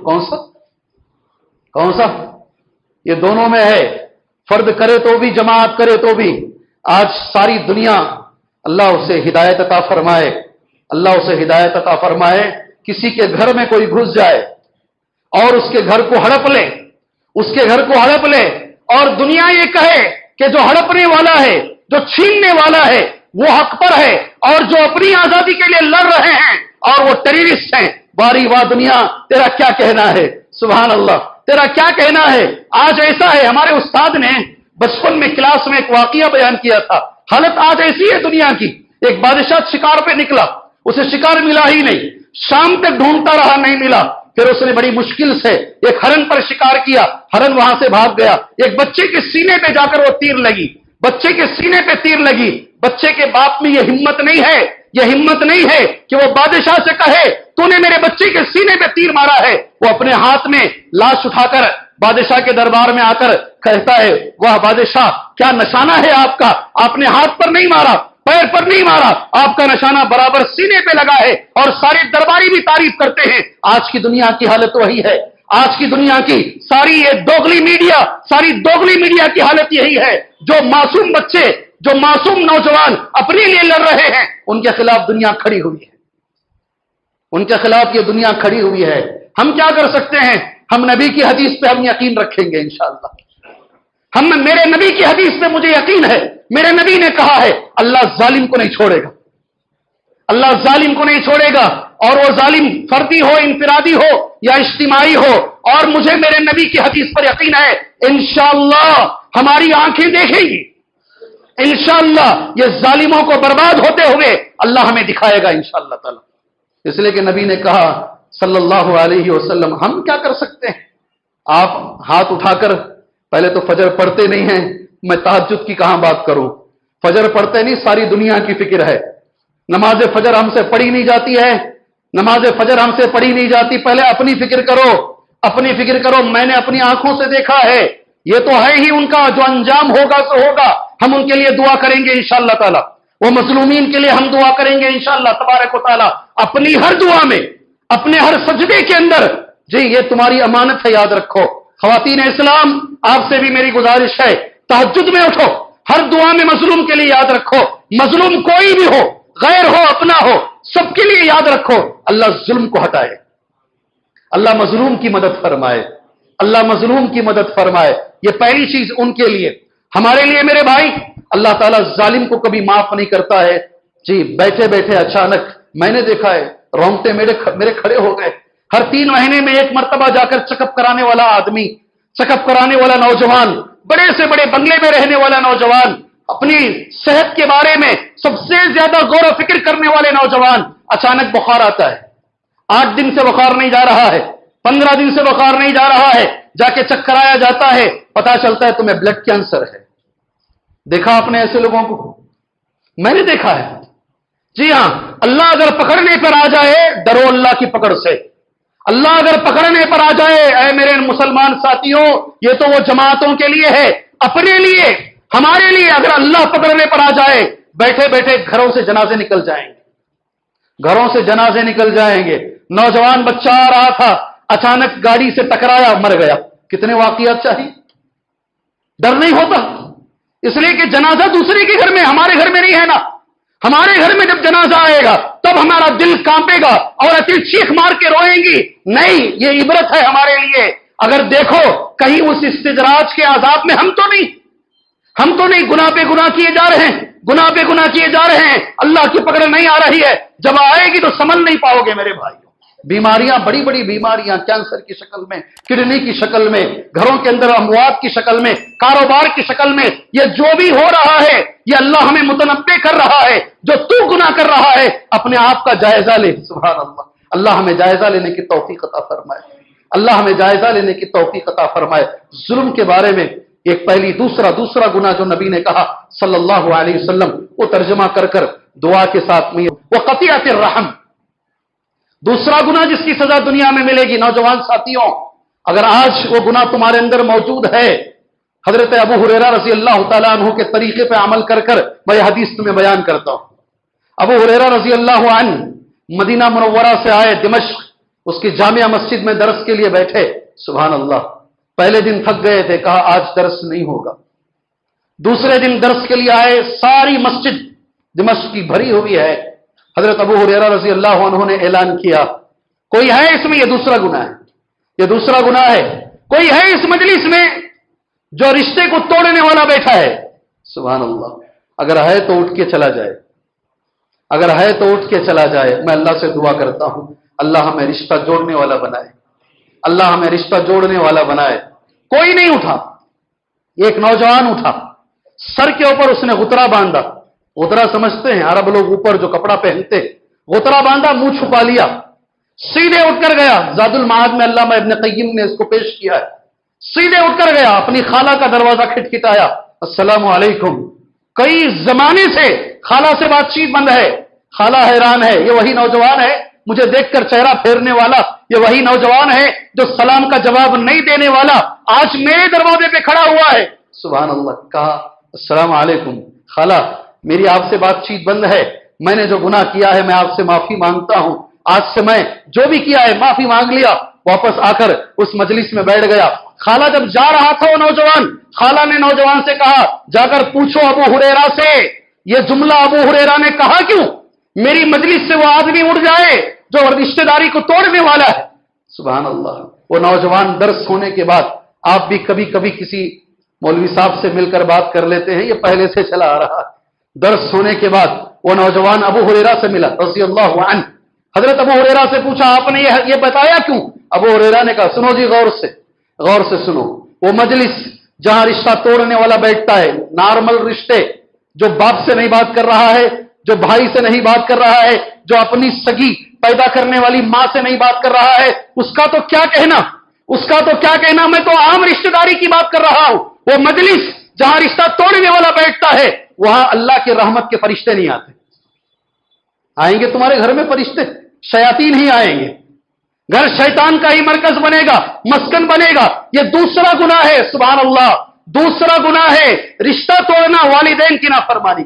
کون سا؟ یہ دونوں میں ہے، فرد کرے تو بھی، جماعت کرے تو بھی۔ آج ساری دنیا، اللہ اسے ہدایت عطا فرمائے، اللہ اسے ہدایت عطا فرمائے، کسی کے گھر میں کوئی گھس جائے اور اس کے گھر کو ہڑپ لے، اس کے گھر کو ہڑپ لے، اور دنیا یہ کہے کہ جو ہڑپنے والا ہے، جو چھیننے والا ہے وہ حق پر ہے، اور جو اپنی آزادی کے لیے لڑ رہے ہیں اور وہ ٹیررسٹ ہیں، باری واہ دنیا تیرا کیا کہنا ہے؟ سبحان اللہ، تیرا کیا کہنا ہے؟ آج ایسا ہے، ہمارے استاد نے بچپن میں کلاس میں ایک واقعہ بیان کیا تھا، حالت آج ایسی ہے دنیا کی، ایک بادشاہ شکار پہ نکلا، اسے شکار ملا ہی نہیں، شام تک ڈھونڈتا رہا، نہیں ملا، پھر اس نے بڑی مشکل سے ایک ہرن پر شکار کیا، ہرن وہاں سے بھاگ گیا، ایک بچے کے سینے پہ جا کر وہ تیر لگی، بچے کے سینے پہ تیر لگی، بچے کے باپ میں یہ ہمت نہیں ہے، یہ ہمت نہیں ہے کہ وہ بادشاہ سے کہے تو نے میرے بچے کے سینے پہ تیر مارا ہے، وہ اپنے ہاتھ میں لاش اٹھا کر بادشاہ کے دربار میں آ کر کہتا ہے، واہ بادشاہ کیا نشانہ ہے آپ کا، آپ نے ہاتھ پر نہیں مارا، پیر پر نہیں مارا، آپ کا نشانہ برابر سینے پہ لگا ہے، اور سارے درباری بھی تعریف کرتے ہیں۔ آج کی دنیا کی حالت وہی ہے، آج کی دنیا کی ساری یہ دوگلی میڈیا کی حالت یہی ہے، جو معصوم بچے، جو معصوم نوجوان اپنے لیے لڑ رہے ہیں، ان کے خلاف دنیا کھڑی ہوئی ہے، ان کے خلاف یہ دنیا کھڑی ہوئی ہے۔ ہم کیا کر سکتے ہیں؟ ہم نبی کی حدیث پہ ہم یقین رکھیں گے انشاءاللہ۔ میرے نبی کی حدیث پہ مجھے یقین ہے، میرے نبی نے کہا ہے اللہ ظالم کو نہیں چھوڑے گا، اللہ ظالم کو نہیں چھوڑے گا، اور وہ ظالم فردی ہو، انفرادی ہو یا اجتماعی ہو، اور مجھے میرے نبی کی حدیث پر یقین ہے انشاءاللہ ہماری آنکھیں دیکھیں گی، انشاءاللہ یہ ظالموں کو برباد ہوتے ہوئے اللہ ہمیں دکھائے گا انشاءاللہ تعالی۔ اس لیے کہ نبی نے کہا صلی اللہ علیہ وسلم، ہم کیا کر سکتے ہیں؟ آپ ہاتھ اٹھا کر، پہلے تو فجر پڑھتے نہیں ہیں، میں تہجد کی کہاں بات کروں، فجر پڑھتے نہیں، ساری دنیا کی فکر ہے، نماز فجر ہم سے پڑھی نہیں جاتی ہے، نماز فجر ہم سے پڑھی نہیں جاتی، پہلے اپنی فکر کرو، اپنی فکر کرو، میں نے اپنی آنکھوں سے دیکھا ہے، یہ تو ہے ہی ان کا جو انجام ہوگا سو ہوگا، ہم ان کے لیے دعا کریں گے انشاءاللہ تعالی، وہ مظلومین کے لیے ہم دعا کریں گے انشاءاللہ تبارک و تعالی، اپنی ہر دعا میں، اپنے ہر سجدے کے اندر، جی یہ تمہاری امانت ہے، یاد رکھو۔ خواتین اسلام، آپ سے بھی میری گزارش ہے، تہجد میں اٹھو، ہر دعا میں مظلوم کے لیے یاد رکھو، مظلوم کوئی بھی ہو، غیر ہو اپنا ہو، سب کے لیے یاد رکھو اللہ ظلم کو ہٹائے، اللہ مظلوم کی مدد فرمائے، اللہ مظلوم کی مدد فرمائے، یہ پہلی چیز ان کے لیے۔ ہمارے لیے میرے بھائی، اللہ تعالیٰ ظالم کو کبھی معاف نہیں کرتا ہے، جی بیٹھے بیٹھے اچانک میں نے دیکھا ہے رونگٹے میرے کھڑے ہو گئے، ہر 3 مہینے میں ایک مرتبہ جا کر چیک اپ کرانے والا آدمی، چیک اپ کرانے والا نوجوان، بڑے سے بڑے بنگلے میں رہنے والا نوجوان، اپنی صحت کے بارے میں سب سے زیادہ غور و فکر کرنے والے نوجوان، اچانک بخار آتا ہے، 8 دن سے بخار نہیں جا رہا ہے، 15 دن سے بخار نہیں جا رہا ہے، جا کے چیک کرایا جاتا ہے، پتا چلتا ہے تمہیں بلڈ کینسر ہے۔ دیکھا آپ نے ایسے لوگوں کو؟ میں نے دیکھا ہے، جی ہاں، اللہ اگر پکڑنے پر آ جائے، ڈرو اللہ کی پکڑ سے، اللہ اگر پکڑنے پر آ جائے، اے میرے مسلمان ساتھیوں، یہ تو وہ جماعتوں کے لیے ہے، اپنے لیے، ہمارے لیے اگر اللہ پکڑنے پر آ جائے، بیٹھے بیٹھے گھروں سے جنازے نکل جائیں گے، گھروں سے جنازے نکل جائیں گے۔ نوجوان بچہ آ رہا تھا، اچانک گاڑی سے ٹکرایا، مر گیا۔ کتنے واقعات چاہیے؟ ڈر نہیں ہوتا، اس لیے کہ جنازہ دوسرے کے گھر میں، ہمارے گھر میں نہیں ہے نا، ہمارے گھر میں جب جنازہ آئے گا تب ہمارا دل کانپے گا، عورتیں چیخ مار کے روئیں گی، نہیں، یہ عبرت ہے ہمارے لیے۔ اگر دیکھو کہیں اس استدراج کے عذاب میں ہم تو نہیں، گناہ پہ گناہ کیے جا رہے ہیں، گناہ پہ گناہ کیے جا رہے ہیں، اللہ کی پکڑ نہیں آ رہی ہے، جب آئے گی تو سنبھل نہیں پاؤ گے میرے بھائیوں۔ بیماریاں، بڑی بڑی بیماریاں، کینسر کی شکل میں، کڈنی کی شکل میں، گھروں کے اندر اموات کی شکل میں، کاروبار کی شکل میں، یہ جو بھی ہو رہا ہے یہ اللہ ہمیں متنبع کر رہا ہے، جو تو گناہ کر رہا ہے اپنے آپ کا جائزہ لے۔ سبحان اللہ، اللہ ہمیں جائزہ لینے کی توفیق عطا فرمائے، اللہ ہمیں جائزہ لینے کی توفیق عطا فرمائے۔ ظلم کے بارے میں ایک پہلی دوسرا گناہ جو نبی نے کہا صلی اللہ علیہ وسلم، وہ ترجمہ کر دعا کے ساتھ میں، وہ قطیعۃ الرحم، دوسرا گناہ جس کی سزا دنیا میں ملے گی۔ نوجوان ساتھیوں، اگر آج وہ گناہ تمہارے اندر موجود ہے، حضرت ابو ہریرہ رضی اللہ تعالیٰ عنہ کے طریقے پہ عمل کر میں یہ حدیث تمہیں بیان کرتا ہوں۔ ابو ہریرہ رضی اللہ عنہ مدینہ منورہ سے آئے دمشق، اس کی جامعہ مسجد میں درس کے لیے بیٹھے، سبحان اللہ، پہلے دن تھک گئے تھے، کہا آج درس نہیں ہوگا۔ دوسرے دن درس کے لیے آئے، ساری مسجد دمشق کی بھری ہوئی ہے۔ حضرت ابو ہریرہ رضی اللہ عنہ نے اعلان کیا، کوئی ہے اس میں؟ یہ دوسرا گناہ ہے، یہ دوسرا گناہ ہے۔ کوئی ہے اس مجلس میں جو رشتے کو توڑنے والا بیٹھا ہے؟ سبحان اللہ، اگر ہے تو اٹھ کے چلا جائے، اگر ہے تو اٹھ کے چلا جائے۔ میں اللہ سے دعا کرتا ہوں، اللہ ہمیں رشتہ جوڑنے والا بنائے، اللہ ہمیں رشتہ جوڑنے والا بنائے۔ کوئی نہیں اٹھا، ایک نوجوان اٹھا، سر کے اوپر اس نے غترہ باندھا۔ غترہ سمجھتے ہیں عرب لوگ، اوپر جو کپڑا پہنتے، غترہ باندھا، منہ چھپا لیا، سیدھے اٹھ کر گیا۔ زاد المعاد میں علامہ ابن قیم نے اس کو پیش کیا ہے۔ سیدھے اٹھ کر گیا، اپنی خالہ کا دروازہ کھٹکھٹایا، السلام علیکم۔ کئی زمانے سے خالہ سے بات چیت بند ہے، خالہ حیران ہے، یہ وہی نوجوان ہے مجھے دیکھ کر چہرہ پھیرنے والا، یہ وہی نوجوان ہے جو سلام کا جواب نہیں دینے والا، آج میرے دروازے پہ کھڑا ہوا ہے۔ سبحان اللہ، کہا السلام علیکم خالہ، میری آپ سے بات چیت بند ہے، میں نے جو گناہ کیا ہے میں آپ سے معافی مانگتا ہوں، آج سے میں جو بھی کیا ہے معافی مانگ لیا۔ واپس آ کر اس مجلس میں بیٹھ گیا۔ خالہ جب جا رہا تھا وہ نوجوان، خالہ نے نوجوان سے کہا جا کر پوچھو ابو ہریرہ سے، یہ جملہ ابو ہریرہ نے کہا کیوں؟ میری مجلس سے وہ آدمی اٹھ جائے جو رشتہ داری کو توڑنے والا ہے۔ سبحان اللہ۔ وہ نوجوان درس ہونے کے بعد، آپ بھی کبھی کبھی کسی مولوی صاحب سے مل کر بات کر لیتے ہیں، یہ پہلے سے چلا آ رہا ہے۔ درس ہونے کے بعد وہ نوجوان ابو ہریرہ سے ملا رضی اللہ عنہ۔ حضرت ابو ہریرہ سے پوچھا آپ نے یہ بتایا کیوں؟ ابو ہریرہ نے کہا سنو جی، غور سے سنو، وہ مجلس جہاں رشتہ توڑنے والا بیٹھتا ہے، نارمل رشتے، جو باپ سے نہیں بات کر رہا ہے، جو بھائی سے نہیں بات کر رہا ہے، جو اپنی سگی پیدا کرنے والی ماں سے نہیں بات کر رہا ہے، اس کا تو کیا کہنا، میں تو عام رشتہ داری کی بات کر رہا ہوں۔ وہ مجلس جہاں رشتہ توڑنے والا بیٹھتا ہے، وہاں اللہ کے رحمت کے فرشتے نہیں آتے۔ آئیں گے تمہارے گھر میں فرشتے؟ شیاطین ہی آئیں گے، گھر شیطان کا ہی مرکز بنے گا، مسکن بنے گا۔ یہ دوسرا گناہ ہے، سبحان اللہ، دوسرا گناہ ہے رشتہ توڑنا، والدین کی نافرمانی۔